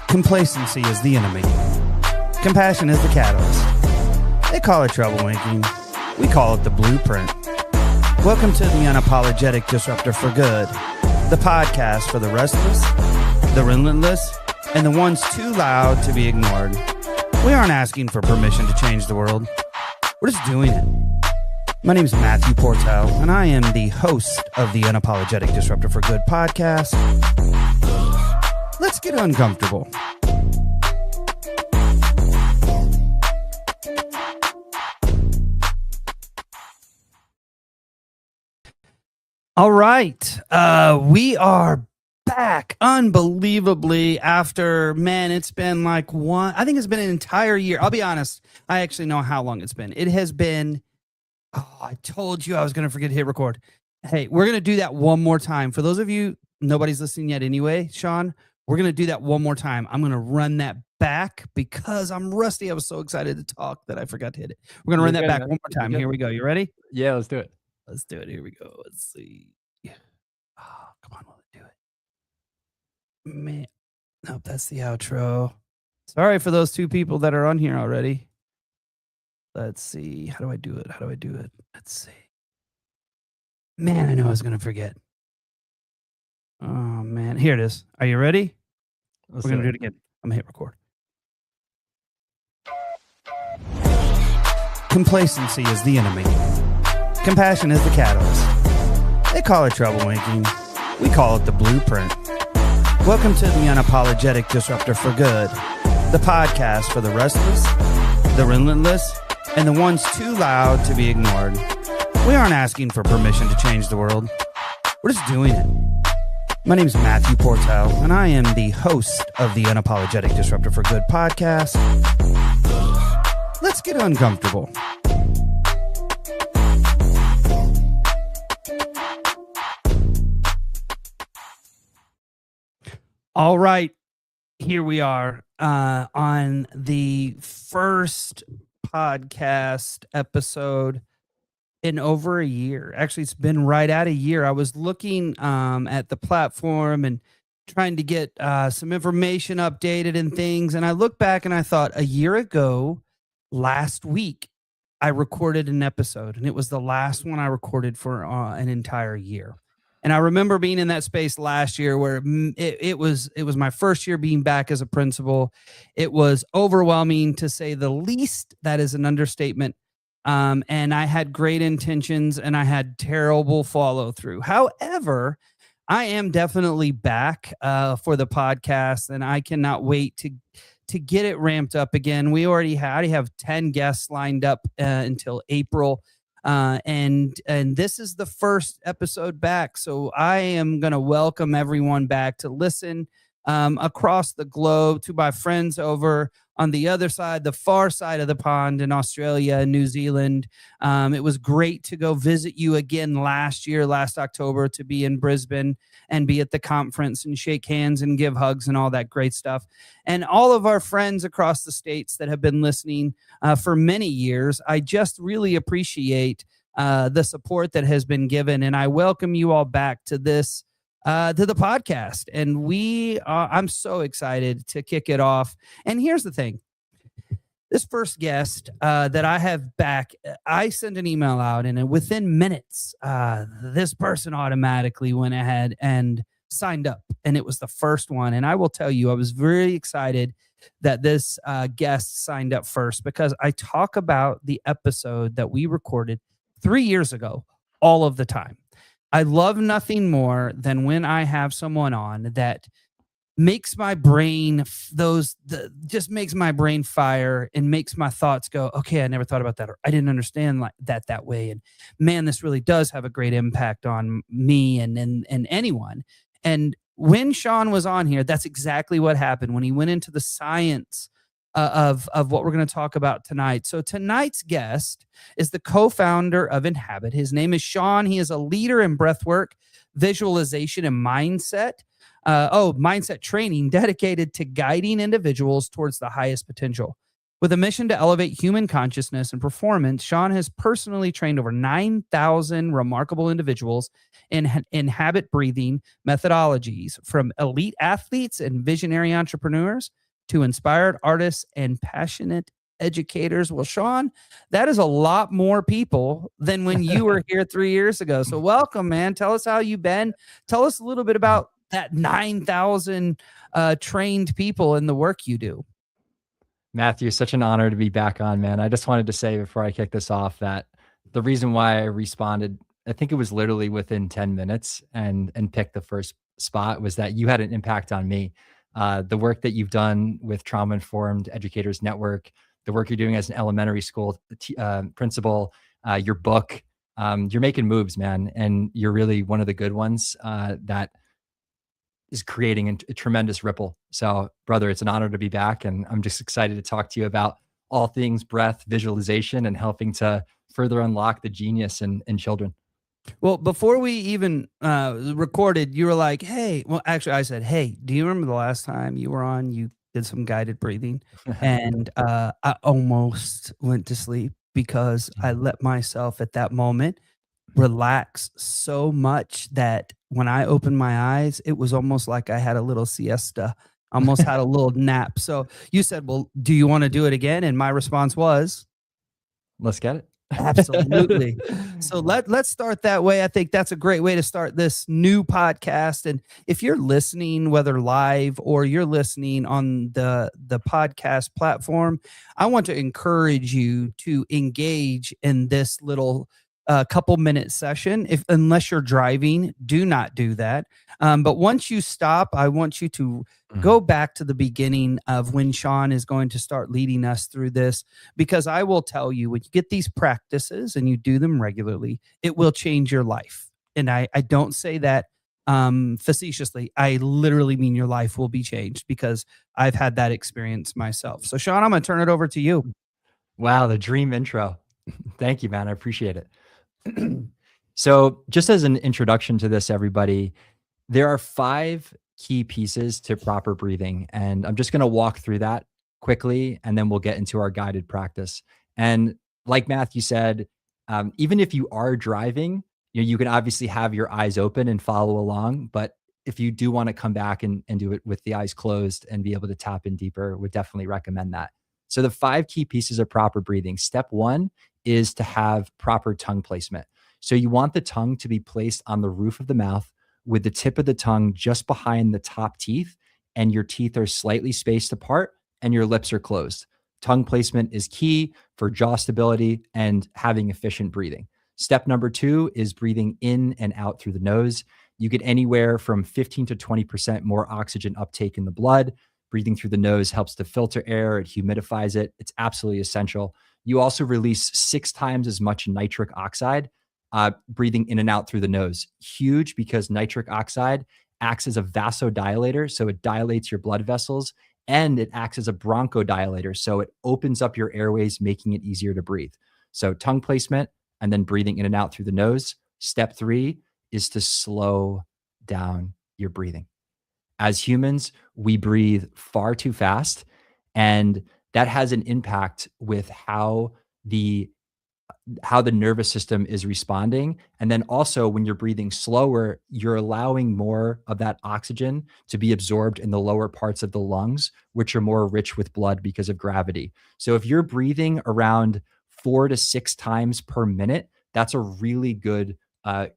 Complacency is the enemy. Compassion is the catalyst. They call it troublemaking. We call it the blueprint. Welcome to the Unapologetic Disruptor for Good, the podcast for the restless, the relentless, and the ones too loud to be ignored. We aren't asking for permission to change the world. We're just doing it. My name is Matthew Portel, and I am the host of the Unapologetic Disruptor for Good podcast. Let's get uncomfortable. All right. We are back unbelievably after, it's been I think it's been an entire year. I'll be honest. I actually know how long it's been. It has been, I told you I was going to forget to hit record. Hey, we're going to do that one more time. For those of you, nobody's listening yet anyway, Sean, we're going to do that one more time. I'm going to run that back because I'm rusty. I was so excited to talk that I forgot to hit it. We're going to run that back one more time. Here we go. You ready? Yeah, let's do it. Let's do it. Here we go. Let's see. Oh, come on, will it do it? Man, nope, that's the outro. Sorry for those two people that are on here already. Let's see. How do I do it? How do I do it? Let's see. Man, I know I was going to forget. Oh, man. Here it is. Are you ready? We're going to do it again. I'm going to hit record. Complacency is the enemy. Compassion is the catalyst. They call it troublemaking. We call it the blueprint. Welcome to the Unapologetic Disruptor for Good, the podcast for the restless, the relentless, and the ones too loud to be ignored. We aren't asking for permission to change the world. We're just doing it. My name is Matthew Portel, and I am the host of the Unapologetic Disruptor for Good podcast. Let's get uncomfortable. All right, here we are on the first podcast episode in over a year. Actually, it's been right at a year. I was looking at the platform and trying to get some information updated and things. And I looked back and I thought a year ago, last week, I recorded an episode. And it was the last one I recorded for an entire year. And I remember being in that space last year where it was my first year being back as a principal. It was overwhelming, to say the least. That is an understatement. And I had great intentions and I had terrible follow through. However, I am definitely back for the podcast, and I cannot wait to get it ramped up again. We already have 10 guests lined up until April. And this is the first episode back. So I am going to welcome everyone back to listen across the globe, to my friends over on the other side, the far side of the pond in Australia and New Zealand. It was great to go visit you again last October, to be in Brisbane and be at the conference and shake hands and give hugs and all that great stuff. And all of our friends across the states that have been listening for many years, I just really appreciate the support that has been given. And I welcome you all back to this, to the podcast. And I'm so excited to kick it off. And here's the thing. This first guest that I have back, I sent an email out, and within minutes, this person automatically went ahead and signed up. And it was the first one. And I will tell you, I was very excited that this guest signed up first, because I talk about the episode that we recorded 3 years ago all of the time. I love nothing more than when I have someone on that makes my brain just makes my brain fire and makes my thoughts go, okay, I never thought about that, or I didn't understand that way. And man, this really does have a great impact on me and anyone. And when Sean was on here, that's exactly what happened when he went into the science of what we're going to talk about tonight. So tonight's guest is the co-founder of INHABIT. His name is Sean. He is a leader in breathwork, visualization, and mindset training, dedicated to guiding individuals towards the highest potential. With a mission to elevate human consciousness and performance, Sean has personally trained over 9,000 remarkable individuals in INHABIT breathing methodologies, from elite athletes and visionary entrepreneurs to inspired artists and passionate educators. Well, Sean, that is a lot more people than when you were here 3 years ago. So welcome, man. Tell us how you've been. Tell us a little bit about that 9,000 trained people and the work you do. Matthew, such an honor to be back on, man. I just wanted to say before I kick this off that the reason why I responded, I think it was literally within 10 minutes and picked the first spot, was that you had an impact on me. The work that you've done with Trauma Informed Educators Network, the work you're doing as an elementary school principal, your book, you're making moves, man. And you're really one of the good ones that is creating a tremendous ripple. So, brother, it's an honor to be back. And I'm just excited to talk to you about all things breath, visualization, and helping to further unlock the genius in children. Well, before we even recorded, you were like, hey, well, actually, I said, hey, do you remember the last time you were on? You did some guided breathing. And I almost went to sleep because I let myself at that moment relax so much that when I opened my eyes, it was almost like I had a little siesta, almost had a little nap. So you said, well, do you want to do it again? And my response was, let's get it. Absolutely. So let's start that way. I think that's a great way to start this new podcast. And if you're listening, whether live or you're listening on the podcast platform, I want to encourage you to engage in this little couple minute session. Unless you're driving, do not do that. But once you stop, I want you to go back to the beginning of when Sean is going to start leading us through this, because I will tell you, when you get these practices and you do them regularly, it will change your life. And I don't say that facetiously. I literally mean your life will be changed, because I've had that experience myself. So Sean, I'm going to turn it over to you. Wow, the dream intro. Thank you, man. I appreciate it. So just as an introduction to this, everybody, there are 5 key pieces to proper breathing. And I'm just going to walk through that quickly, and then we'll get into our guided practice. And like Matthew said, even if you are driving, you can obviously have your eyes open and follow along. But if you do want to come back and do it with the eyes closed and be able to tap in deeper, would definitely recommend that. So the 5 key pieces of proper breathing. Step 1 is to have proper tongue placement. So you want the tongue to be placed on the roof of the mouth, with the tip of the tongue just behind the top teeth, and your teeth are slightly spaced apart and your lips are closed. Tongue placement is key for jaw stability and having efficient breathing. Step number 2 is breathing in and out through the nose. You get anywhere from 15 to 20% more oxygen uptake in the blood. Breathing through the nose helps to filter air, it humidifies it. It's absolutely essential. You also release 6 times as much nitric oxide breathing in and out through the nose. Huge, because nitric oxide acts as a vasodilator. So it dilates your blood vessels, and it acts as a bronchodilator. So it opens up your airways, making it easier to breathe. So tongue placement and then breathing in and out through the nose. Step 3 is to slow down your breathing. As humans, we breathe far too fast, and that has an impact with how the nervous system is responding. And then also, when you're breathing slower, you're allowing more of that oxygen to be absorbed in the lower parts of the lungs, which are more rich with blood because of gravity. So if you're breathing around 4 to 6 times per minute, that's a really good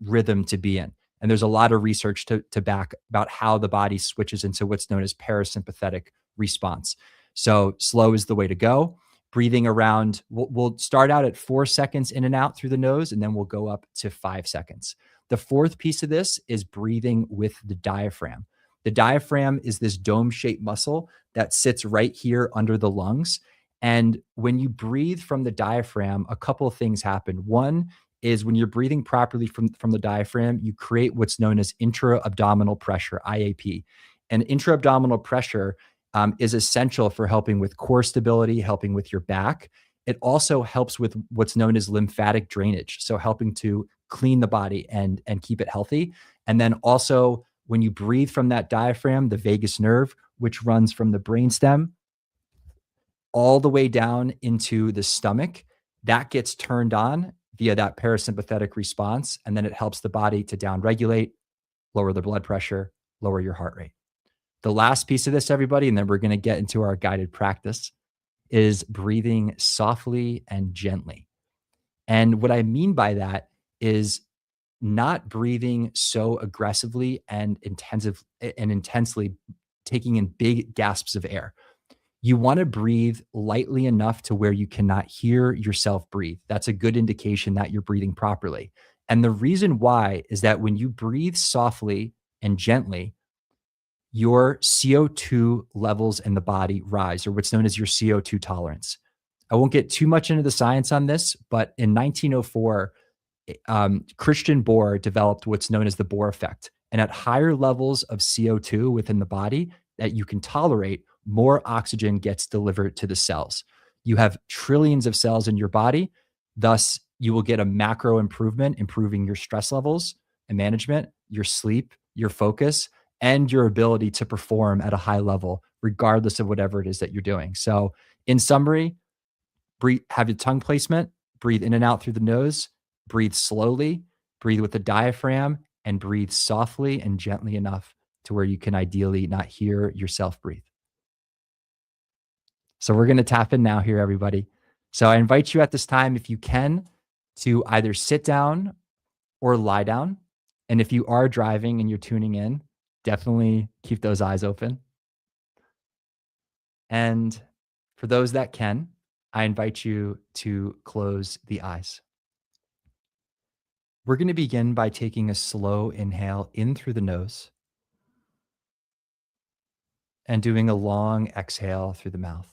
rhythm to be in. And there's a lot of research to back about how the body switches into what's known as parasympathetic response. So slow is the way to go. Breathing around, we'll start out at 4 seconds in and out through the nose, and then we'll go up to 5 seconds. The 4th piece of this is breathing with the diaphragm. The diaphragm is this dome-shaped muscle that sits right here under the lungs. And when you breathe from the diaphragm, a couple of things happen. One is, when you're breathing properly from the diaphragm, you create what's known as intra-abdominal pressure, IAP. And intra-abdominal pressure is essential for helping with core stability, helping with your back. It also helps with what's known as lymphatic drainage, so helping to clean the body and keep it healthy. And then also, when you breathe from that diaphragm, the vagus nerve, which runs from the brainstem all the way down into the stomach, that gets turned on via that parasympathetic response. And then it helps the body to downregulate, lower the blood pressure, lower your heart rate. The last piece of this, everybody, and then we're going to get into our guided practice, is breathing softly and gently. And what I mean by that is not breathing so aggressively and intensely, taking in big gasps of air. You want to breathe lightly enough to where you cannot hear yourself breathe. That's a good indication that you're breathing properly. And the reason why is that when you breathe softly and gently, your CO2 levels in the body rise, or what's known as your CO2 tolerance. I won't get too much into the science on this, but in 1904, Christian Bohr developed what's known as the Bohr effect. And at higher levels of CO2 within the body that you can tolerate, more oxygen gets delivered to the cells. You have trillions of cells in your body. Thus, you will get a macro improvement, improving your stress levels and management, your sleep, your focus, and your ability to perform at a high level, regardless of whatever it is that you're doing. So, in summary, breathe, have your tongue placement, breathe in and out through the nose, breathe slowly, breathe with the diaphragm, and breathe softly and gently enough to where you can ideally not hear yourself breathe. So we're going to tap in now here, everybody. So I invite you at this time, if you can, to either sit down or lie down. And if you are driving and you're tuning in, definitely keep those eyes open. And for those that can, I invite you to close the eyes. We're going to begin by taking a slow inhale in through the nose and doing a long exhale through the mouth.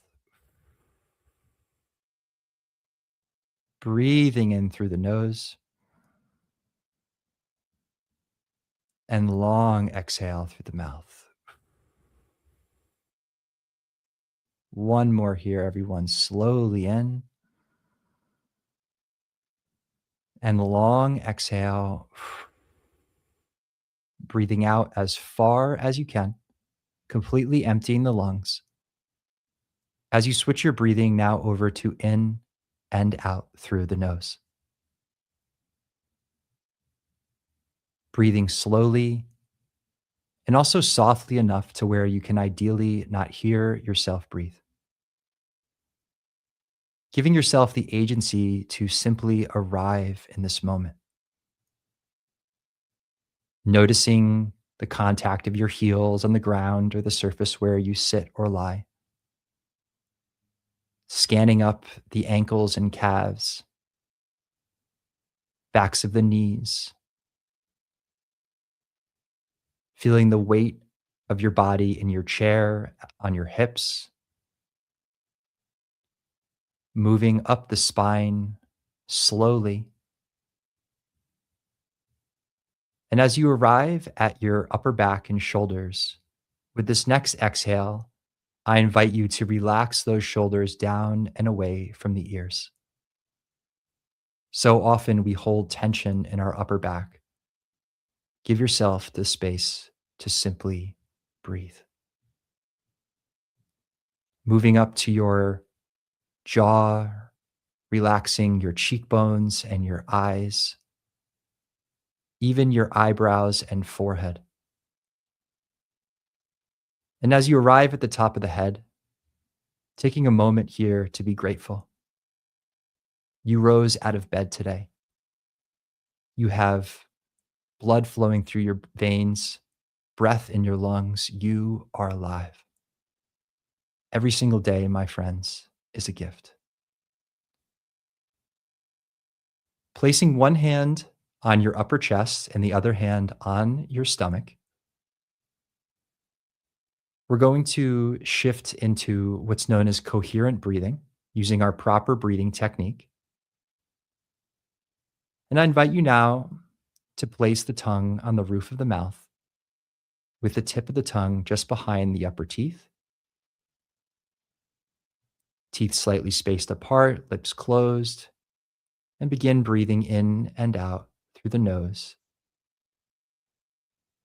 Breathing in through the nose and long exhale through the mouth. One more here, everyone. Slowly in and long exhale. Breathing out as far as you can, completely emptying the lungs. As you switch your breathing now over to in and out through the nose. Breathing slowly and also softly enough to where you can ideally not hear yourself breathe. Giving yourself the agency to simply arrive in this moment. Noticing the contact of your heels on the ground or the surface where you sit or lie. Scanning up the ankles and calves, backs of the knees. Feeling the weight of your body in your chair, on your hips. Moving up the spine slowly. And as you arrive at your upper back and shoulders, with this next exhale, I invite you to relax those shoulders down and away from the ears. So often we hold tension in our upper back. Give yourself the space to simply breathe. Moving up to your jaw, relaxing your cheekbones and your eyes, even your eyebrows and forehead. And as you arrive at the top of the head, taking a moment here to be grateful. You rose out of bed today. You have blood flowing through your veins, breath in your lungs. You are alive. Every single day, my friends, is a gift. Placing one hand on your upper chest and the other hand on your stomach, we're going to shift into what's known as coherent breathing using our proper breathing technique. And I invite you now to place the tongue on the roof of the mouth with the tip of the tongue just behind the upper teeth. Teeth slightly spaced apart, lips closed, and begin breathing in and out through the nose.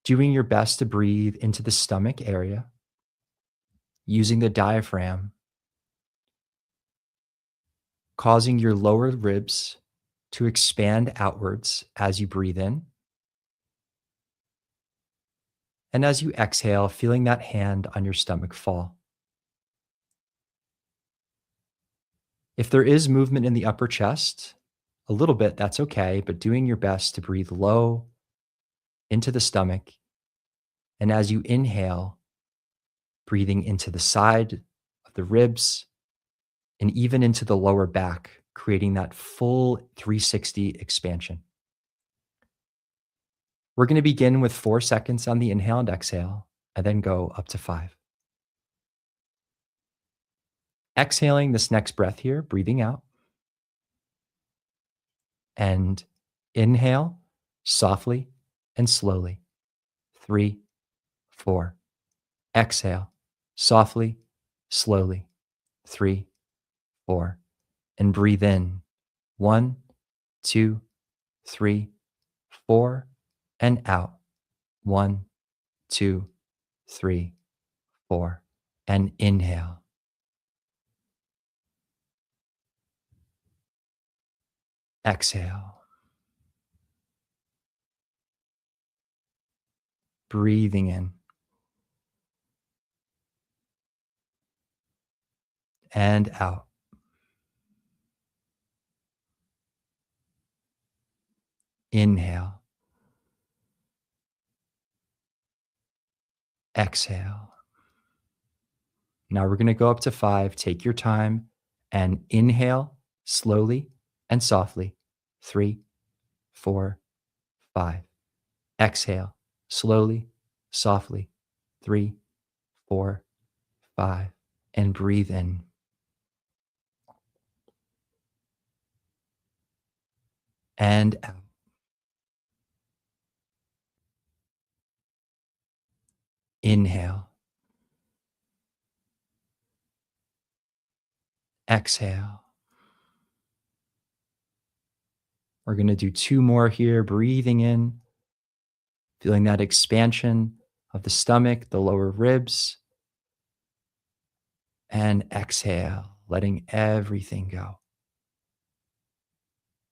Doing your best to breathe into the stomach area, using the diaphragm causing your lower ribs to expand outwards as you breathe in. And as you exhale, feeling that hand on your stomach fall. If there is movement in the upper chest, a little bit, that's okay, but doing your best to breathe low into the stomach. And as you inhale, breathing into the side of the ribs and even into the lower back, creating that full 360 expansion. We're going to begin with 4 seconds on the inhale and exhale, and then go up to 5. Exhaling this next breath here, breathing out. And inhale softly and slowly. 3, 4. Exhale softly, slowly. 3, 4. And breathe in. 1, 2, 3, 4. And out. 1, 2, 3, 4. And inhale. Exhale. Breathing in. And out. Inhale. Exhale. Now we're going to go up to 5. Take your time and inhale slowly and softly. 3, 4, 5. Exhale slowly, softly. 3, 4, 5. And breathe in. And out. Inhale. Exhale. We're going to do 2 more here. Breathing in, feeling that expansion of the stomach, the lower ribs. And exhale, letting everything go.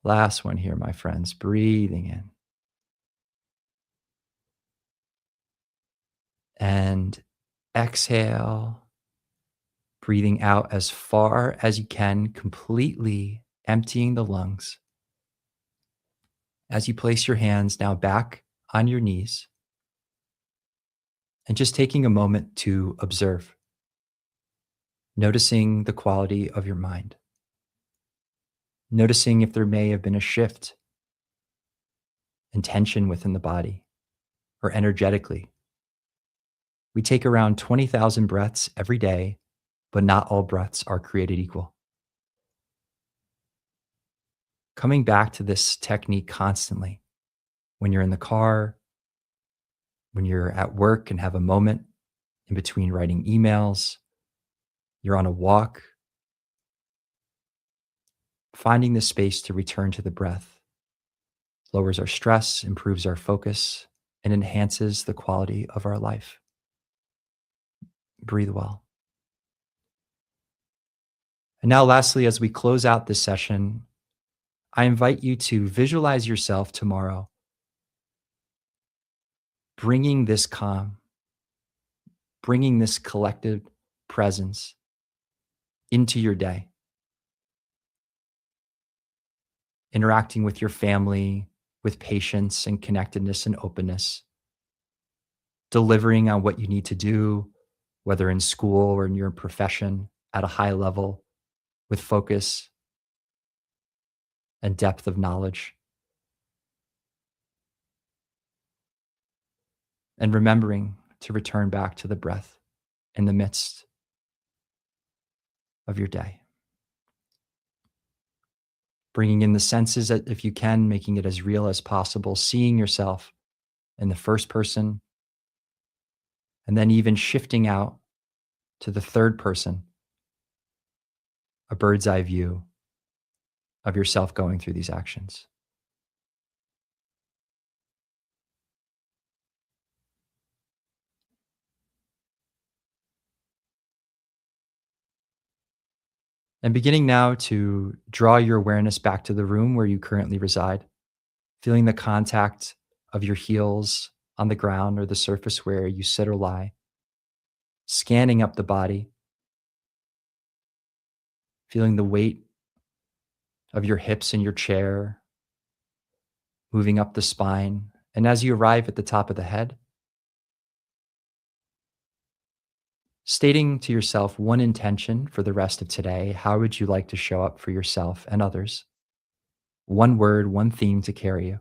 Last one here, my friends. Breathing in. And exhale, breathing out as far as you can, completely emptying the lungs. As you place your hands now back on your knees and just taking a moment to observe, noticing the quality of your mind, noticing if there may have been a shift in tension within the body or energetically. We take around 20,000 breaths every day, but not all breaths are created equal. Coming back to this technique constantly, when you're in the car, when you're at work and have a moment in between writing emails, you're on a walk, finding the space to return to the breath lowers our stress, improves our focus, and enhances the quality of our life. Breathe well. And now, lastly, as we close out this session, I invite you to visualize yourself tomorrow bringing this calm, bringing this collective presence into your day, interacting with your family with patience and connectedness and openness, delivering on what you need to do, whether in school or in your profession at a high level with focus and depth of knowledge. And remembering to return back to the breath in the midst of your day. Bringing in the senses, if you can, making it as real as possible, seeing yourself in the first person, and then even shifting out to the third person, a bird's eye view of yourself going through these actions. And beginning now to draw your awareness back to the room where you currently reside, feeling the contact of your heels on the ground or the surface where you sit or lie, scanning up the body, feeling the weight of your hips in your chair, moving up the spine. And as you arrive at the top of the head, stating to yourself one intention for the rest of today. How would you like to show up for yourself and others? One word, one theme to carry you.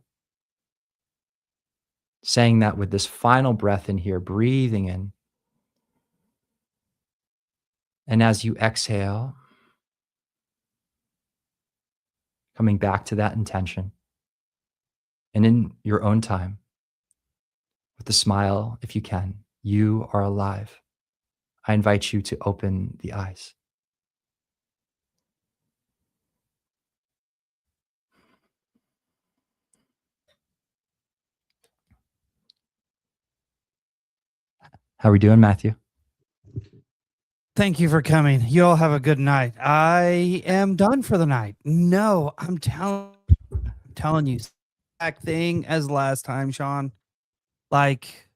Saying that with this final breath in here, breathing in. And as you exhale, coming back to that intention. And in your own time, with a smile, if you can, you are alive. I invite you to open the eyes. How are we doing, Matthew? Thank you for coming. You all have a good night. I am done for the night. No, I'm telling you, exact thing as last time, Sean. Like,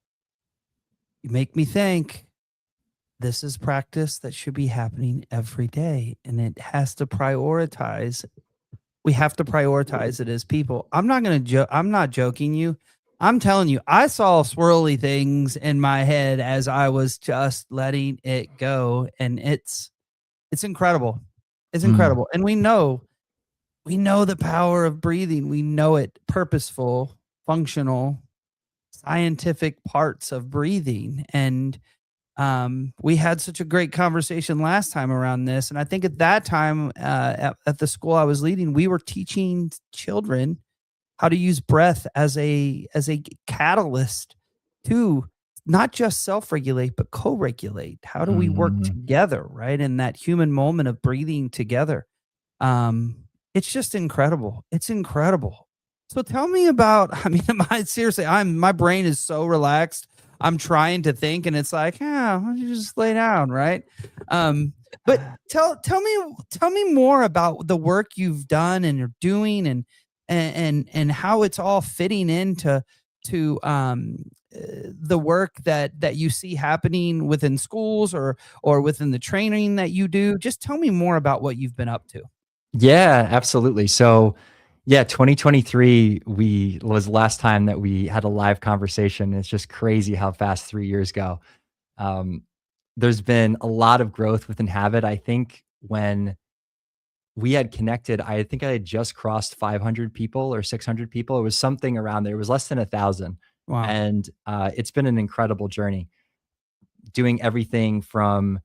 you make me think this is practice that should be happening every day, and it has to prioritize. We have to prioritize it as people. I'm not going to joke. I'm not joking you. I'm telling you, I saw swirly things in my head as I was just letting it go. And it's incredible. It's incredible. And we know the power of breathing. We know it, purposeful, functional, scientific parts of breathing. And we had such a great conversation last time around this. And I think at that time, at the school I was leading, we were teaching children how to use breath as a catalyst to not just self-regulate, but co-regulate. How do we work together, right? In that human moment of breathing together. It's just incredible. It's incredible. So tell me about, I mean, seriously, my brain is so relaxed. I'm trying to think, and it's like, why don't you just lay down, right? But tell me more about the work you've done and you're doing, and how it's all fitting into the work that you see happening within schools or within the training that you do. Just tell me more about what you've been up to. Yeah, absolutely. So, yeah, 2023 was the last time that we had a live conversation. It's just crazy how fast 3 years go. There's been a lot of growth with INHABIT. I think when we had connected, I think I had just crossed 500 people or 600 people. It was something around there. It was less than 1,000. Wow. And it's been an incredible journey, doing everything from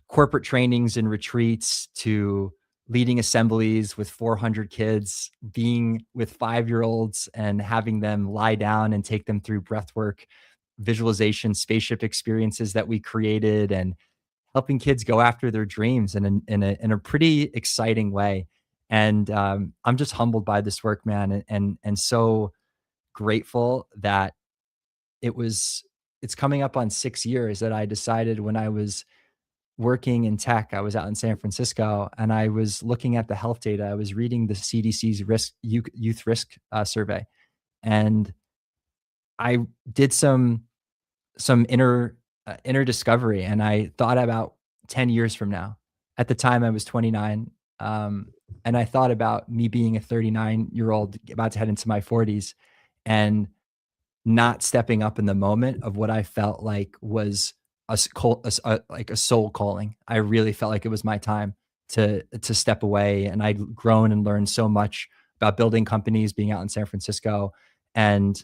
corporate trainings and retreats to leading assemblies with 400 kids, being with 5-year-olds and having them lie down and take them through breathwork, visualization, spaceship experiences that we created, and helping kids go after their dreams in a pretty exciting way. And I'm just humbled by this work, man, and so grateful that it's coming up on 6 years that I decided when I was working in tech. I was out in San Francisco and I was looking at the health data. I was reading the CDC's youth risk survey, and I did some inner discovery. And I thought about 10 years from now. At the time, I was 29, and I thought about me being a 39-year-old about to head into my 40s, and not stepping up in the moment of what I felt like was like a soul calling. I really felt like it was my time to step away, and I'd grown and learned so much about building companies, being out in San Francisco, and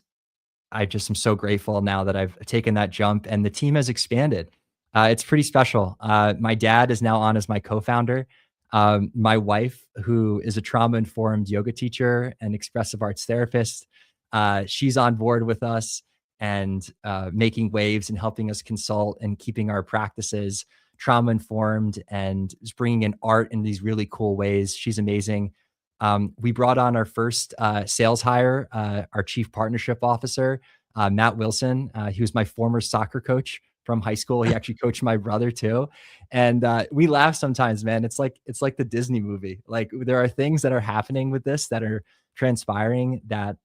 I just am so grateful now that I've taken that jump, and the team has expanded. It's pretty special. My dad is now on as my co-founder. My wife, who is a trauma-informed yoga teacher and expressive arts therapist, she's on board with us and making waves and helping us consult and keeping our practices trauma informed and just bringing in art in these really cool ways. She's amazing. We brought on our first sales hire, our chief partnership officer, Matt Wilson. He was my former soccer coach from high school. He actually coached my brother too. And we laugh sometimes, man. It's like the Disney movie. Like there are things that are happening with this that are transpiring that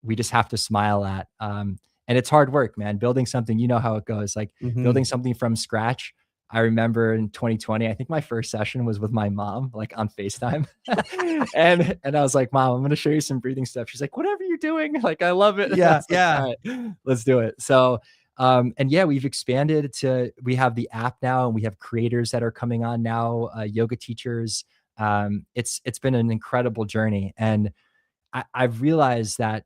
we just have to smile at. And it's hard work, man. Building something, you know how it goes. Like building something from scratch. I remember in 2020, I think my first session was with my mom, like on FaceTime. and I was like, Mom, I'm going to show you some breathing stuff. She's like, whatever you're doing. Like, I love it. Yeah. Like, all right, let's do it. So, and yeah, we've expanded we have the app now, and we have creators that are coming on now, yoga teachers. It's been an incredible journey. And I've realized that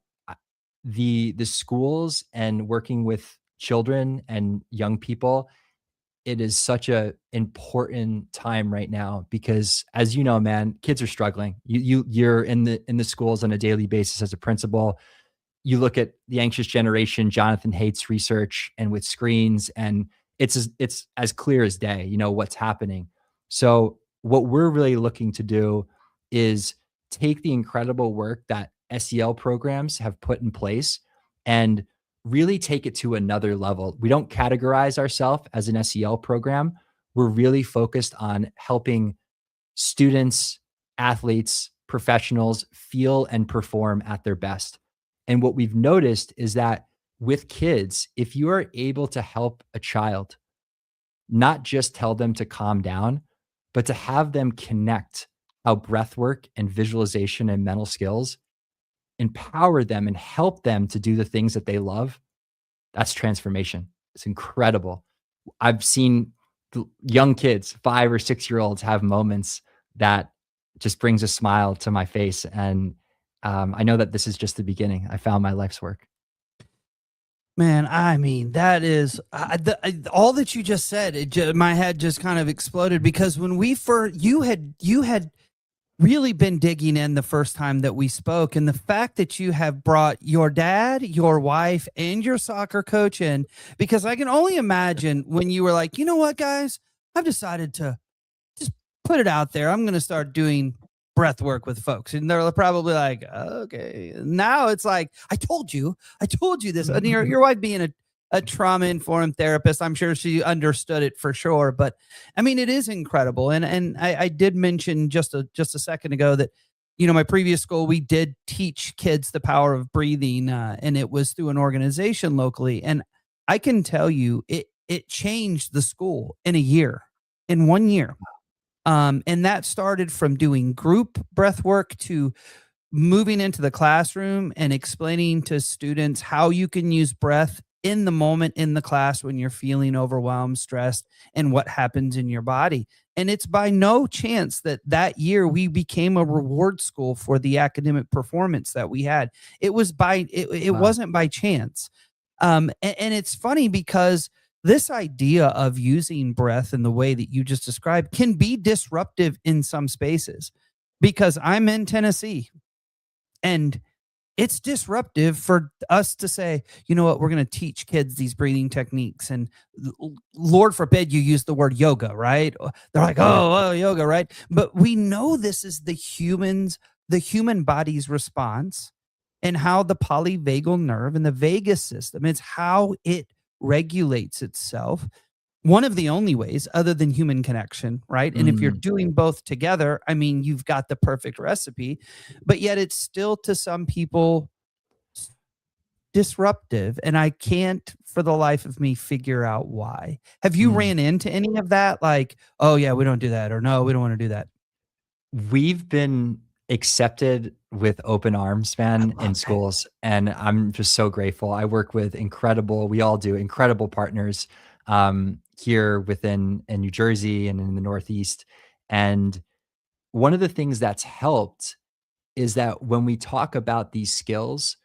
the schools and working with children and young people, it is such a important time right now because, as you know, man, kids are struggling. You're in the schools on a daily basis as a principal. You look at the anxious generation, Jonathan Haidt's research, and with screens, and it's as clear as day, you know, what's happening. So what we're really looking to do is take the incredible work that SEL programs have put in place and really take it to another level. We don't categorize ourselves as an SEL program. We're really focused on helping students, athletes, professionals feel and perform at their best. And what we've noticed is that with kids, if you are able to help a child, not just tell them to calm down, but to have them connect how breath work and visualization and mental skills empower them and help them to do the things that they love, that's transformation. It's incredible. I've seen young kids, 5 or 6-year-olds, have moments that just brings a smile to my face. And I know that this is just the beginning. I found my life's work. Man, I mean, that is all that you just said. My head just kind of exploded because when you had really been digging in the first time that we spoke, and the fact that you have brought your dad, your wife, and your soccer coach in, because I can only imagine when you were like, you know what, guys, I've decided to just put it out there. I'm going to start doing breath work with folks, and they're probably like, okay. Now it's like, I told you this. And your wife being a trauma informed therapist, I'm sure she understood it for sure. But I mean, it is incredible. And I did mention just a second ago that, you know, my previous school, we did teach kids the power of breathing, and it was through an organization locally. And I can tell you, it changed the school in 1 year. And that started from doing group breath work to moving into the classroom and explaining to students how you can use breath in the moment in the class when you're feeling overwhelmed, stressed, and what happens in your body. And it's by no chance that year we became a reward school for the academic performance that we had. It was it Wow. wasn't by chance. And it's funny because this idea of using breath in the way that you just described can be disruptive in some spaces, because I'm in Tennessee and it's disruptive for us to say, you know what, we're going to teach kids these breathing techniques. And Lord forbid you use the word yoga, right? They're like, oh, yoga, right? But we know this is the human body's response, and how the polyvagal nerve and the vagus system, it's how it regulates itself. One of the only ways other than human connection, right? And if you're doing both together, I mean, you've got the perfect recipe, but yet it's still to some people disruptive. And I can't for the life of me figure out why. Have you ran into any of that? Like, oh yeah, we don't do that, or no, we don't want to do that. We've been accepted with open arms, man, in schools. And I'm just so grateful. I work with we all do incredible partners here in New Jersey and in the Northeast. And one of the things that's helped is that when we talk about these skills,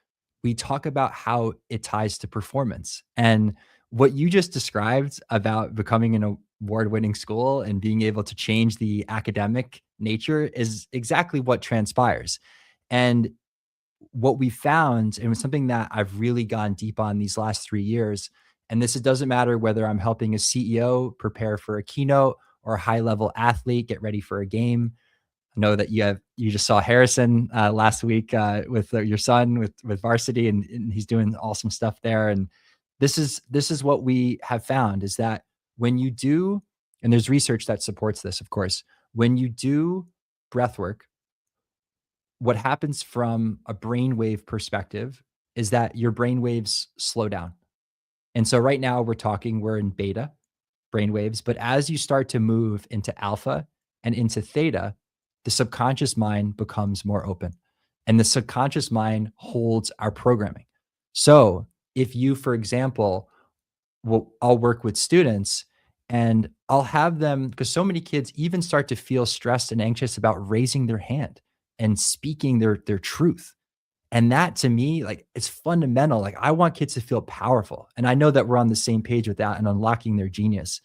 we talk about how it ties to performance. And what you just described about becoming an award-winning school and being able to change the academic nature is exactly what transpires. And what we found, and it was something that I've really gone deep on these last 3 years, and it doesn't matter whether I'm helping a CEO prepare for a keynote or a high-level athlete get ready for a game. I know that you just saw Harrison last week with your son with varsity, and he's doing awesome stuff there. And This is what we have found, is that when you do, and there's research that supports this, of course, when you do breath work, what happens from a brainwave perspective is that your brainwaves slow down. And so right now we're in beta brainwaves, but as you start to move into alpha and into theta, the subconscious mind becomes more open. And the subconscious mind holds our programming. So if you, for example, I'll work with students and I'll have them, because so many kids even start to feel stressed and anxious about raising their hand and speaking their truth. And that, to me, like, it's fundamental. Like, I want kids to feel powerful. And I know that we're on the same page with that and unlocking their genius.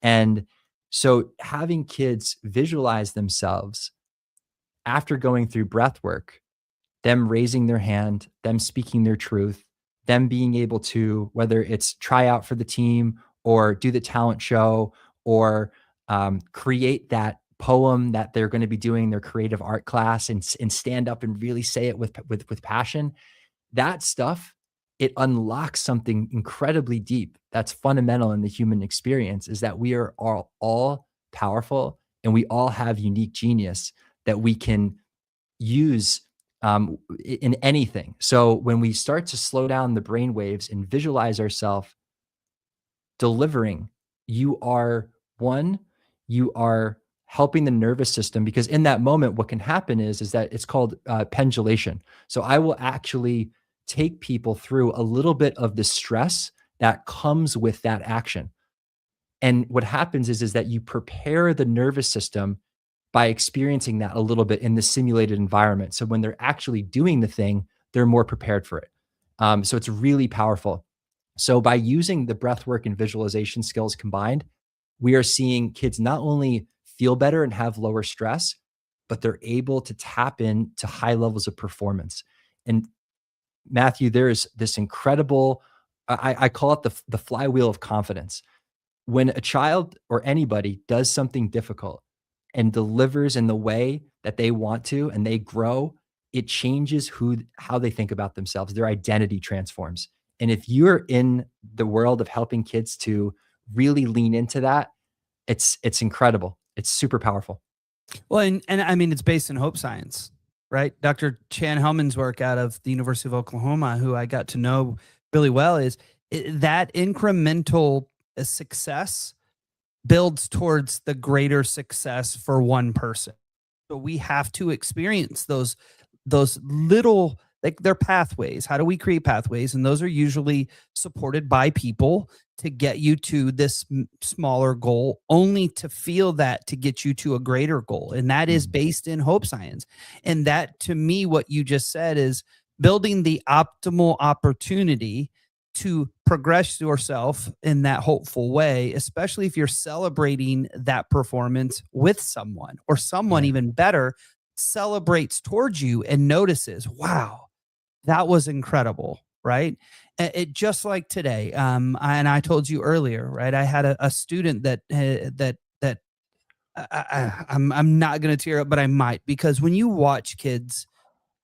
And so having kids visualize themselves after going through breath work, them raising their hand, them speaking their truth, them being able to, whether it's try out for the team or do the talent show or create that poem that they're going to be doing their creative art class, and stand up and really say it with passion. That stuff, it unlocks something incredibly deep that's fundamental in the human experience, is that we are all powerful and we all have unique genius that we can use in anything. So when we start to slow down the brain waves and visualize ourselves delivering, you are helping the nervous system, because in that moment, what can happen is that it's called pendulation. So I will actually take people through a little bit of the stress that comes with that action. And what happens is that you prepare the nervous system by experiencing that a little bit in the simulated environment. So when they're actually doing the thing, they're more prepared for it. So it's really powerful. So by using the breath work and visualization skills combined, we are seeing kids not only feel better and have lower stress, but they're able to tap into high levels of performance. And Matthew, there's this incredible, I call it the flywheel of confidence. When a child or anybody does something difficult and delivers in the way that they want to, and they grow, it changes how they think about themselves. Their identity transforms. And if you're in the world of helping kids to really lean into that, it's incredible. It's super powerful. Well, and I mean, it's based in hope science, right? Dr. Chan Hellman's work out of the University of Oklahoma, who I got to know really well, is that incremental success builds towards the greater success for one person. So we have to experience those little, like, they're pathways. How do we create pathways? And those are usually supported by people to get you to this smaller goal, only to feel that to get you to a greater goal. And that is based in hope science. And that, to me, what you just said is building the optimal opportunity to progress yourself in that hopeful way, especially if you're celebrating that performance with someone, or someone even better celebrates towards you and notices, wow, that was incredible, right? It just like today, and I told you earlier, right? I had a student that I'm not going to tear up, but I might, because when you watch kids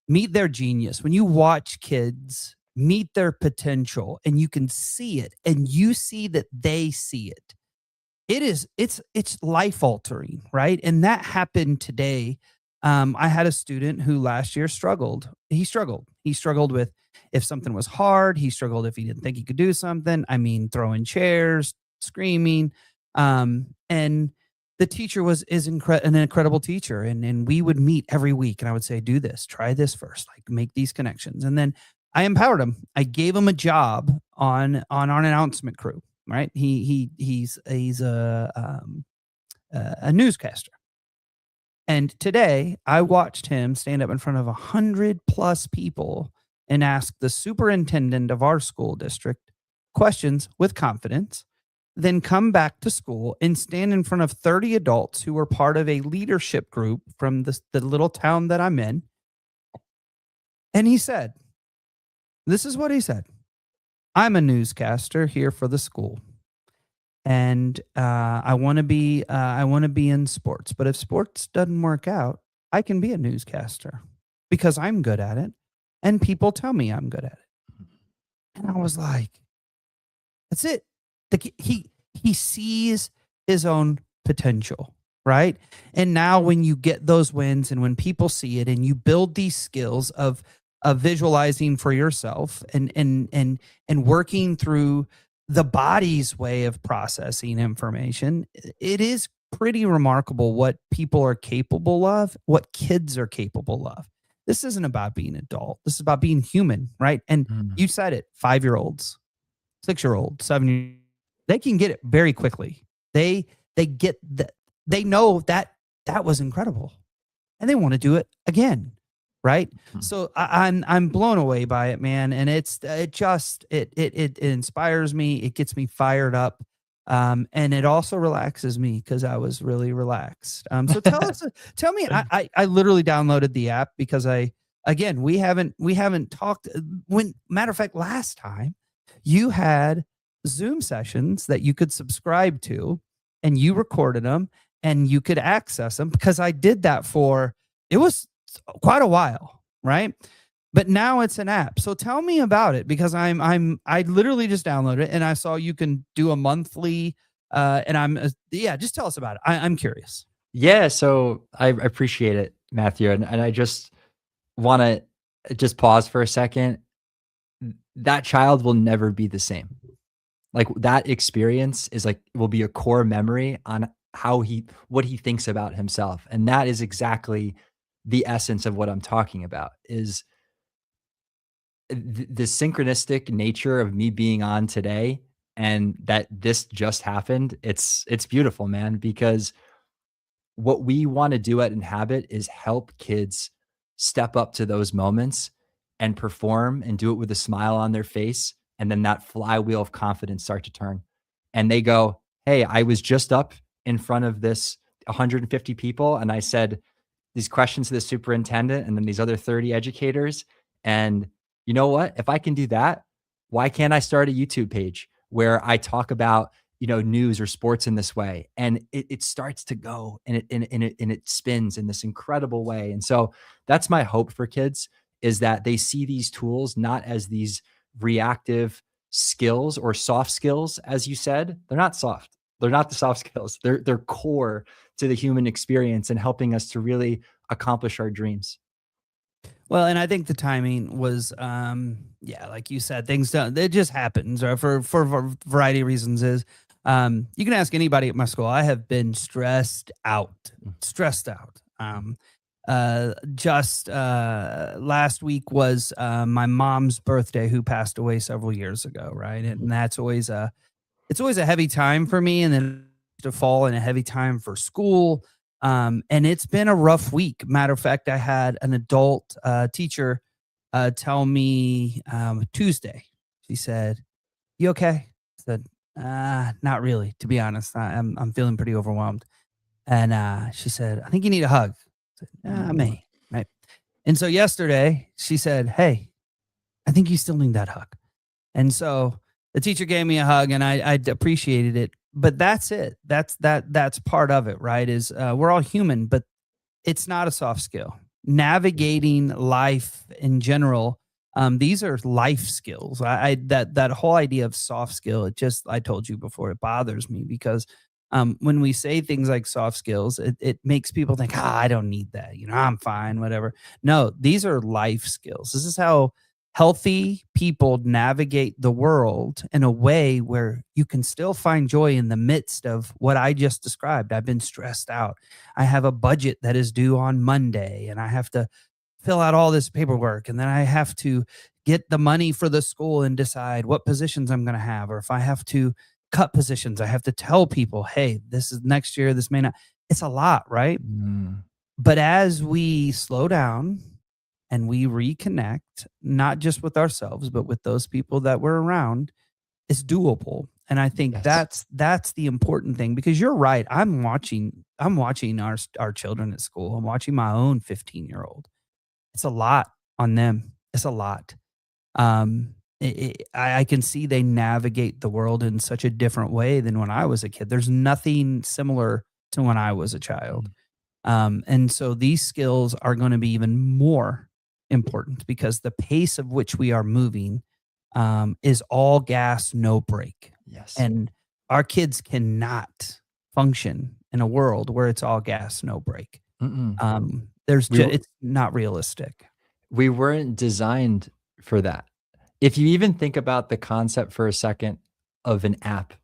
meet their genius, when you watch kids meet their potential, and you can see it, and you see that they see it, it's life altering, right? And that happened today. I had a student who last year struggled. He struggled with, if something was hard, he struggled if he didn't think he could do something. I mean, throwing chairs, screaming. And the teacher is an incredible teacher. And we would meet every week, and I would say, do this, try this first, like, make these connections. And then I empowered him. I gave him a job on our announcement crew, right? He's a newscaster. And today I watched him stand up in front of 100+ people and ask the superintendent of our school district questions with confidence, then come back to school and stand in front of 30 adults who were part of a leadership group from the little town that I'm in. And he said, this is what he said: I'm a newscaster here for the school, and I want to be in sports. But if sports doesn't work out, I can be a newscaster because I'm good at it, and people tell me I'm good at it. And I was like, That's it. He sees his own potential, right? And now when you get those wins and when people see it and you build these skills of visualizing for yourself and working through the body's way of processing information, it is pretty remarkable what people are capable of, what kids are capable of. This isn't about being adult. This is about being human, right? And you said it, 5-year-olds, 6-year-olds, 7-year-olds, they can get it very quickly. They get that. They know that that was incredible and they want to do it again. Right. So I'm blown away by it, man. And it inspires me. It gets me fired up. And it also relaxes me because I was really relaxed. So tell me, I literally downloaded the app because we haven't talked matter of fact, last time you had Zoom sessions that you could subscribe to and you recorded them and you could access them because I did that it was quite a while, right? But now it's an app. So tell me about it because I literally just downloaded it and I saw you can do a monthly and just tell us about it. I'm curious. Yeah, so I appreciate it, Matthew, and I just want to just pause for a second. That child will never be the same. Like that experience will be a core memory on what he thinks about himself. And that is exactly the essence of what I'm talking about is the synchronistic nature of me being on today and that this just happened. It's beautiful, man, because what we want to do at INHABIT is help kids step up to those moments and perform and do it with a smile on their face. And then that flywheel of confidence start to turn. And they go, hey, I was just up in front of this 150 people and I said these questions to the superintendent and then these other 30 educators. And you know what? If I can do that, why can't I start a YouTube page where I talk about, news or sports in this way? And it starts to go and it spins in this incredible way. And so that's my hope for kids is that they see these tools not as these reactive skills or soft skills, as you said. They're not soft. They're not the soft skills. They're core to the human experience and helping us to really accomplish our dreams. Well, and I think the timing was, like you said, it just happens for a variety of reasons. You can ask anybody at my school. I have been stressed out. Just last week was my mom's birthday, who passed away several years ago, right? And that's always it's always a heavy time for me, and then to fall in a heavy time for school. And it's been a rough week. Matter of fact, I had an adult teacher tell me Tuesday. She said, "You okay?" I said, "Not really, to be honest. I'm feeling pretty overwhelmed." And she said, "I think you need a hug." I said, "I may." Right. And so yesterday she said, "Hey, I think you still need that hug." And so the teacher gave me a hug, and I appreciated it. But that's it. That's part of it, right? Is we're all human, but it's not a soft skill. Navigating life in general, these are life skills. That whole idea of soft skill, I told you before, it bothers me because when we say things like soft skills, it makes people think, I don't need that. I'm fine, whatever. No, these are life skills. This is how healthy people navigate the world in a way where you can still find joy in the midst of what I just described. I've been stressed out. I have a budget that is due on Monday and I have to fill out all this paperwork. And then I have to get the money for the school and decide what positions I'm going to have. Or if I have to cut positions, I have to tell people, hey, this is next year. This may not. It's a lot, right? But as we slow down and we reconnect, not just with ourselves, but with those people that we're around, it's doable. And I think that's the important thing, because you're right. I'm watching our children at school. I'm watching my own 15-year-old. It's a lot on them. It's a lot. I can see they navigate the world in such a different way than when I was a kid. There's nothing similar to when I was a child. And so these skills are going to be even more important because the pace of which we are moving is all gas, no brake. Yes. And our kids cannot function in a world where it's all gas, no brake. Mm-mm. It's not realistic. We weren't designed for that. If you even think about the concept for a second of an app,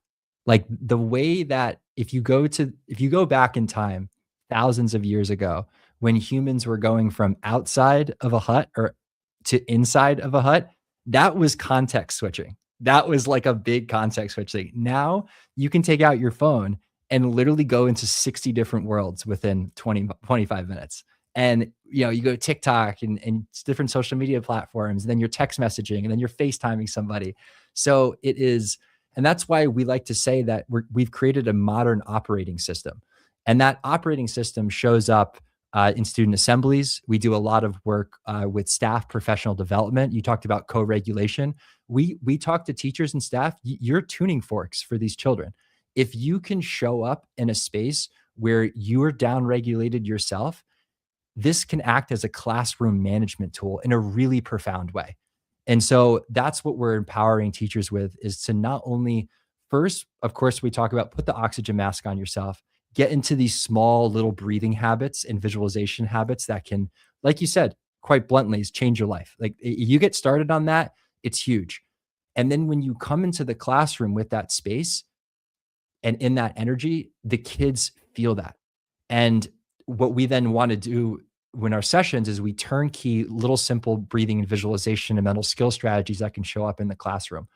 like the way that if you go back in time thousands of years ago when humans were going from outside of a hut or to inside of a hut, that was context switching. That was like a big context switching. Now you can take out your phone and literally go into 60 different worlds within 25 minutes. And you go to TikTok and different social media platforms, and then you're text messaging, and then you're FaceTiming somebody. So it is, and that's why we like to say that we've created a modern operating system, and that operating system shows up in student assemblies. We do a lot of work with staff professional development. You talked about co-regulation. We talk to teachers and staff. You're tuning forks for these children. If you can show up in a space where you're down-regulated yourself, this can act as a classroom management tool in a really profound way. And so that's what we're empowering teachers with, is to not only first, of course, we talk about put the oxygen mask on yourself, get into these small little breathing habits and visualization habits that can, like you said, quite bluntly, change your life. Like you get started on that, it's huge. And then when you come into the classroom with that space and in that energy, the kids feel that. And what we then want to do when our sessions is we turnkey little simple breathing and visualization and mental skill strategies that can show up in the classroom.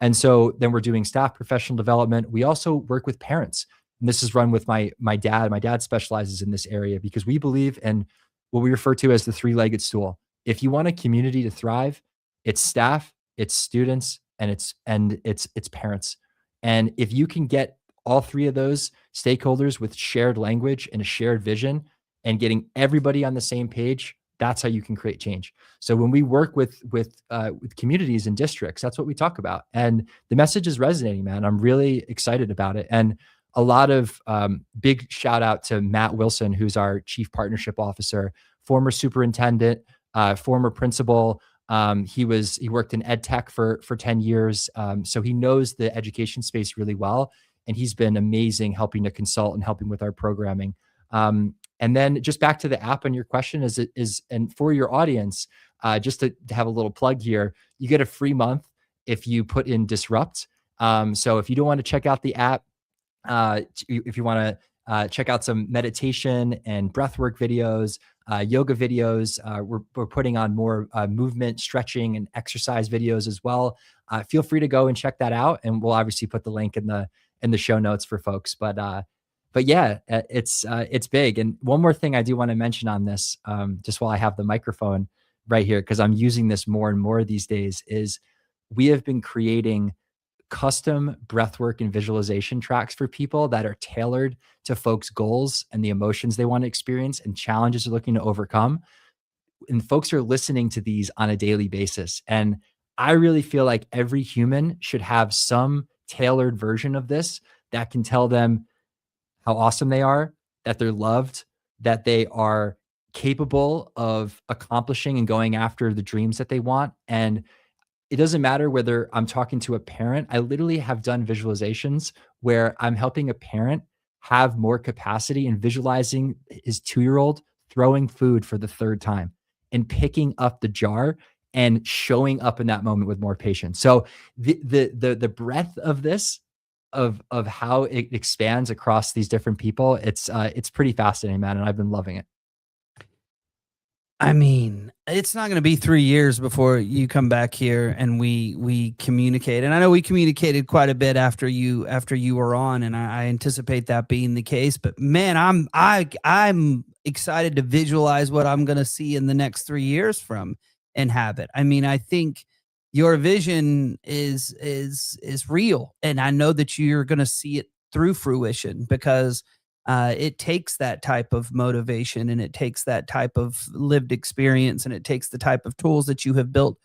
And so then we're doing staff professional development. We also work with parents. And this is run with my dad. My dad specializes in this area because we believe in what we refer to as the three-legged stool. If you want a community to thrive, it's staff, it's students, and it's parents. And if you can get all three of those stakeholders with shared language and a shared vision and getting everybody on the same page, that's how you can create change. So when we work with communities and districts, that's what we talk about. And the message is resonating, man. I'm really excited about it. And a lot of big shout out to Matt Wilson, who's our chief partnership officer, former superintendent, former principal. He worked in ed tech for 10 years. So he knows the education space really well. And he's been amazing helping to consult and helping with our programming. And then just back to the app and your question and for your audience, just to have a little plug here, you get a free month if you put in Disrupt. So if you don't want to check out the app, if you want to check out some meditation and breathwork videos, yoga videos, we're putting on more movement, stretching, and exercise videos as well. Feel free to go and check that out, and we'll obviously put the link in the show notes for folks. But yeah, it's big. And one more thing I do want to mention on this, just while I have the microphone right here, because I'm using this more and more these days, is we have been creating custom breathwork and visualization tracks for people that are tailored to folks' goals and the emotions they want to experience and challenges they're looking to overcome. And folks are listening to these on a daily basis. And I really feel like every human should have some tailored version of this that can tell them how awesome they are, that they're loved, that they are capable of accomplishing and going after the dreams that they want. And it doesn't matter whether I'm talking to a parent. I literally have done visualizations where I'm helping a parent have more capacity in visualizing his 2-year-old throwing food for the 3rd time and picking up the jar and showing up in that moment with more patience. So the breadth of this, of how it expands across these different people, it's pretty fascinating, man. And I've been loving it. I mean, it's not going to be 3 years before you come back here and we communicate. And I know we communicated quite a bit after you were on, and I anticipate that being the case. But man, I'm excited to visualize what I'm going to see in the next 3 years from INHABIT. I mean, I think your vision is real, and I know that you're going to see it through fruition, because it takes that type of motivation, and it takes that type of lived experience, and it takes the type of tools that you have built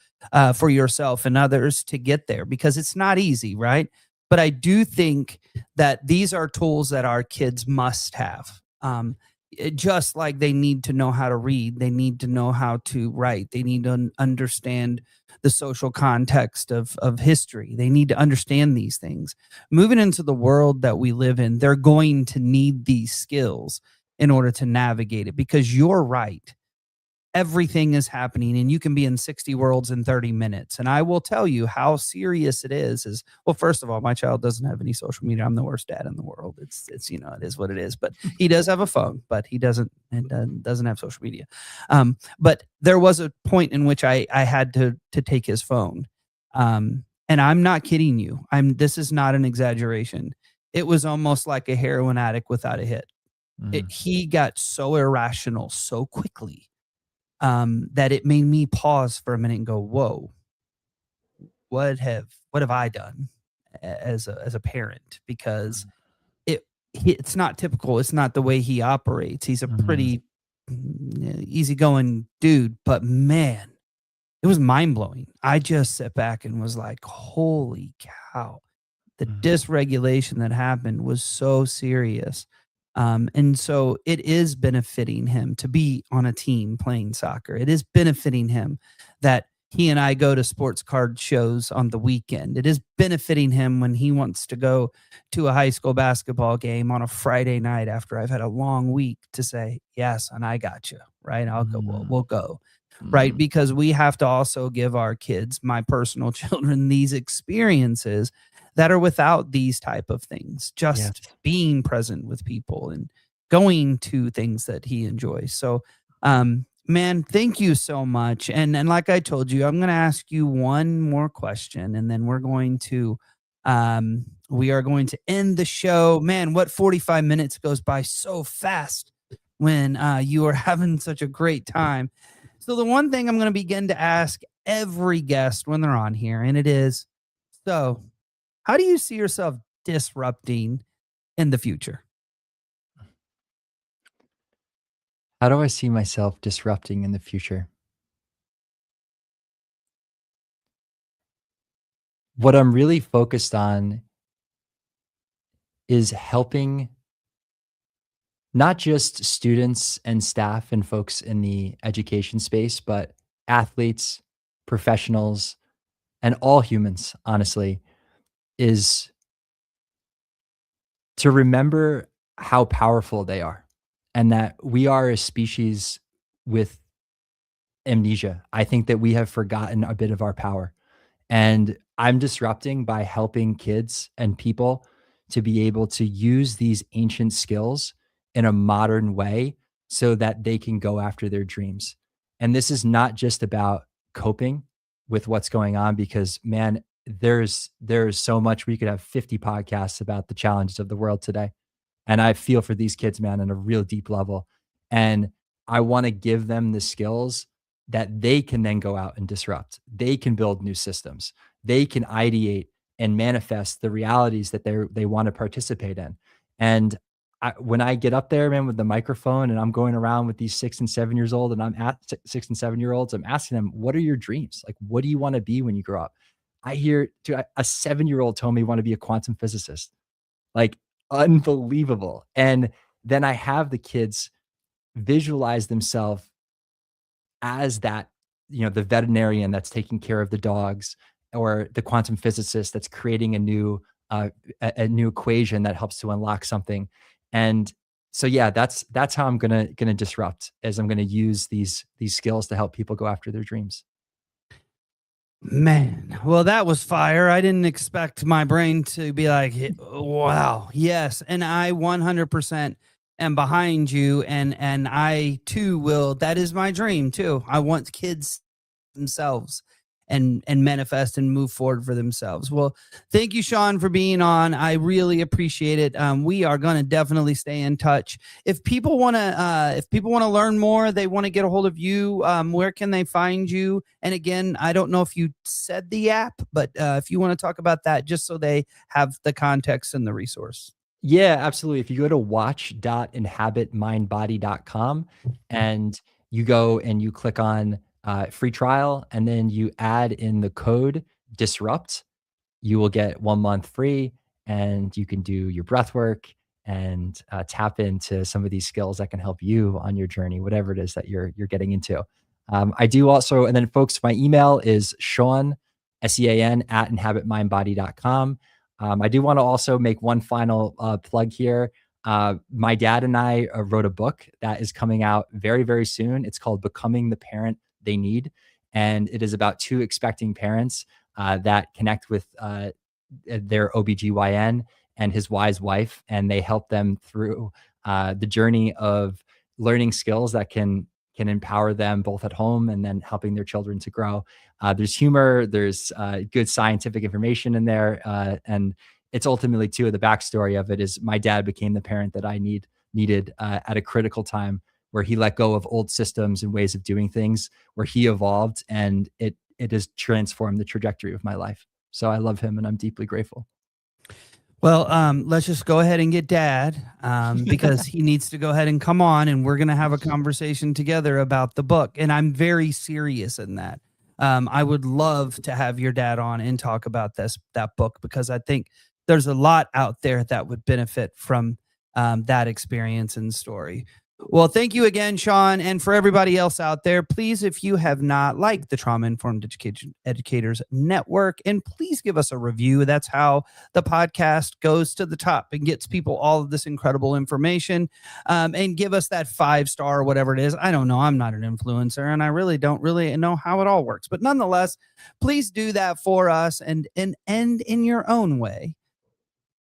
for yourself and others to get there, because it's not easy, right? But I do think that these are tools that our kids must have. Just like they need to know how to read, they need to know how to write, they need to understand the social context of history. They need to understand these things. Moving into the world that we live in, they're going to need these skills in order to navigate it, because you're right, everything is happening and you can be in 60 worlds in 30 minutes. And I will tell you how serious it is well, first of all, my child doesn't have any social media. I'm the worst dad in the world. It's it is what it is, but he does have a phone, but he doesn't have social media. But there was a point in which I had to take his phone. And I'm not kidding you. This is not an exaggeration. It was almost like a heroin addict without a hit. He got so irrational so quickly, that it made me pause for a minute and go, whoa, what have I done as a parent? Because it's not typical. It's not the way he operates. He's a pretty easygoing dude, but man, it was mind blowing. I just sat back and was like, holy cow, the dysregulation that happened was so serious. And so it is benefiting him to be on a team playing soccer. It is benefiting him that he and I go to sports card shows on the weekend. It is benefiting him when he wants to go to a high school basketball game on a Friday night after I've had a long week to say, yes, and I got you, right? I'll go, we'll go. Right. Because we have to also give our kids, my personal children, these experiences that are without these type of things, just being present with people and going to things that he enjoys. So, man, thank you so much. And like I told you, I'm going to ask you one more question, and then we are going to end the show. Man, what 45 minutes goes by so fast when you are having such a great time. So the one thing I'm going to begin to ask every guest when they're on here, and it is, so how do you see yourself disrupting in the future? How do I see myself disrupting in the future? What I'm really focused on is helping not just students and staff and folks in the education space, but athletes, professionals, and all humans, honestly, is to remember how powerful they are, and that we are a species with amnesia. I think that we have forgotten a bit of our power. And I'm disrupting by helping kids and people to be able to use these ancient skills in a modern way so that they can go after their dreams. And this is not just about coping with what's going on, because man, there's so much. We could have 50 podcasts about the challenges of the world today. And I feel for these kids, man, on a real deep level. And I want to give them the skills that they can then go out and disrupt. They can build new systems. They can ideate and manifest the realities that they want to participate in. And when I get up there, man, with the microphone and I'm going around with these 6 and 7 years old, and I'm at 6 and 7 year olds, I'm asking them, what are your dreams? Like, what do you want to be when you grow up? I hear a 7-year-old told me he want to be a quantum physicist. Like, unbelievable. And then I have the kids visualize themselves as that, the veterinarian that's taking care of the dogs, or the quantum physicist that's creating a new equation that helps to unlock something. And so, yeah, that's how I'm gonna disrupt, as I'm gonna use these skills to help people go after their dreams. Man, well, that was fire. I didn't expect my brain to be like, wow, yes. And I 100% am behind you. And I too will. That is my dream too. I want kids themselves and manifest and move forward for themselves. Well, thank you, Sean, for being on. I really appreciate it. We are going to definitely stay in touch. If people want to learn more, they want to get a hold of you, where can they find you? And again, I don't know if you said the app, but if you want to talk about that, just so they have the context and the resource. Yeah, absolutely. If you go to watch.inhabitmindbody.com and you go and you click on free trial, and then you add in the code disrupt, you will get 1 month free, and you can do your breath work and tap into some of these skills that can help you on your journey, whatever it is that you're getting into. I do also, and then folks, my email is Sean, SEAN at inhabitmindbody.com. I do want to also make one final plug here. My dad and I wrote a book that is coming out very, very soon. It's called Becoming the Parent They Need. And it is about two expecting parents that connect with their OBGYN and his wise wife. And they help them through the journey of learning skills that can empower them both at home and then helping their children to grow. There's humor, there's good scientific information in there. And it's ultimately too, the backstory of it is my dad became the parent that I needed at a critical time where he let go of old systems and ways of doing things, where he evolved, and it has transformed the trajectory of my life. So I love him and I'm deeply grateful. Well, let's just go ahead and get Dad because he needs to go ahead and come on, and we're going to have a conversation together about the book. And I'm very serious in that. I would love to have your dad on and talk about that book, because I think there's a lot out there that would benefit from that experience and story. Well, thank you again, Sean. And for everybody else out there, please, if you have not liked the Trauma Informed Educators Network, and please give us a review. That's how the podcast goes to the top and gets people all of this incredible information. And give us that 5-star, whatever it is. I don't know. I'm not an influencer, and I really don't know how it all works. But nonetheless, please do that for us and in your own way,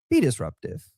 be disruptive.